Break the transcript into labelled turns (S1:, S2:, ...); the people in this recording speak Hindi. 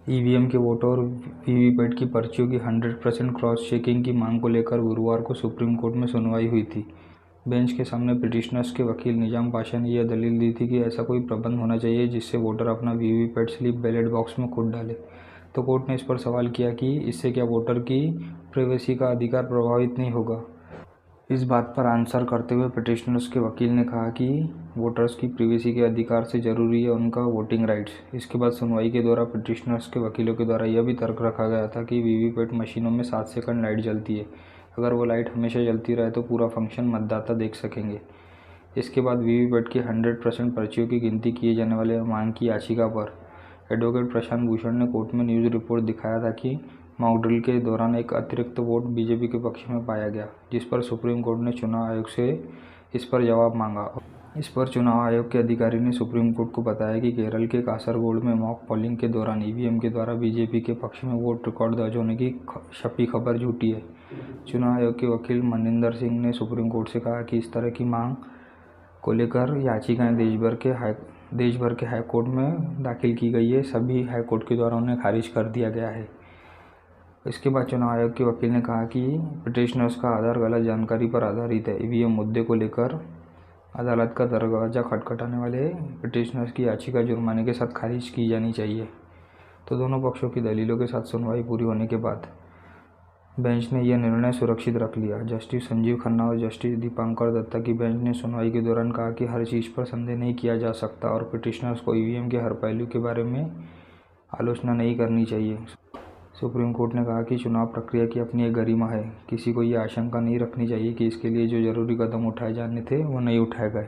S1: ईवीएम के वोटों और वीवीपैट की पर्चियों की 100% क्रॉस चेकिंग की मांग को लेकर गुरुवार को सुप्रीम कोर्ट में सुनवाई हुई थी। बेंच के सामने पिटिशनर्स के वकील निजाम पाशा ने यह दलील दी थी कि ऐसा कोई प्रबंध होना चाहिए जिससे वोटर अपना वीवीपैट स्लिप बैलेट बॉक्स में खुद डाले। तो कोर्ट ने इस पर सवाल किया कि इससे क्या वोटर की प्राइवेसी का अधिकार प्रभावित नहीं होगा। इस बात पर आंसर करते हुए पिटिशनर्स के वकील ने कहा कि वोटर्स की प्राइवेसी के अधिकार से ज़रूरी है उनका वोटिंग राइट्स। इसके बाद सुनवाई के दौरान पिटिशनर्स के वकीलों के द्वारा यह भी तर्क रखा गया था कि वीवीपैट मशीनों में 7 सेकंड लाइट जलती है। अगर वो लाइट हमेशा जलती रहे तो पूरा फंक्शन मतदाता देख सकेंगे। इसके बाद वीवीपैट की 100% पर्चियों की गिनती किए जाने वाले मांग की याचिका पर एडवोकेट प्रशांत भूषण ने कोर्ट में न्यूज़ रिपोर्ट दिखाया था कि मॉक ड्रिल के दौरान एक अतिरिक्त वोट बीजेपी के पक्ष में पाया गया, जिस पर सुप्रीम कोर्ट ने चुनाव आयोग से इस पर जवाब मांगा। इस पर चुनाव आयोग के अधिकारी ने सुप्रीम कोर्ट को बताया कि केरल के कासरगोड में मॉक पोलिंग के दौरान ईवीएम के द्वारा बीजेपी के पक्ष में वोट रिकॉर्ड दर्ज होने की छपी खबर झूठी है। चुनाव आयोग के वकील मनिंदर सिंह ने सुप्रीम कोर्ट से कहा कि इस तरह की मांग को लेकर याचिकाएं देश भर के हाईकोर्ट में दाखिल की गई है। सभी हाईकोर्ट के द्वारा उन्हें खारिज कर दिया गया है। इसके बाद चुनाव आयोग के वकील ने कहा कि पिटिशनर्स का आधार गलत जानकारी पर आधारित है। ईवीएम मुद्दे को लेकर अदालत का दरवाजा खटखटाने वाले पिटिशनर्स की याचिका जुर्माने के साथ खारिज की जानी चाहिए। तो दोनों पक्षों की दलीलों के साथ सुनवाई पूरी होने के बाद बेंच ने यह निर्णय सुरक्षित रख लिया। जस्टिस संजीव खन्ना और जस्टिस दीपांकर दत्ता की बेंच ने सुनवाई के दौरान कहा कि हर चीज़ पर संदेह नहीं किया जा सकता और पिटिशनर्स को ईवीएम के हर पहलू के बारे में आलोचना नहीं करनी चाहिए। सुप्रीम कोर्ट ने कहा कि चुनाव प्रक्रिया की अपनी एक गरिमा है। किसी को ये आशंका नहीं रखनी चाहिए कि इसके लिए जो जरूरी कदम उठाए जाने थे वो नहीं उठाए गए।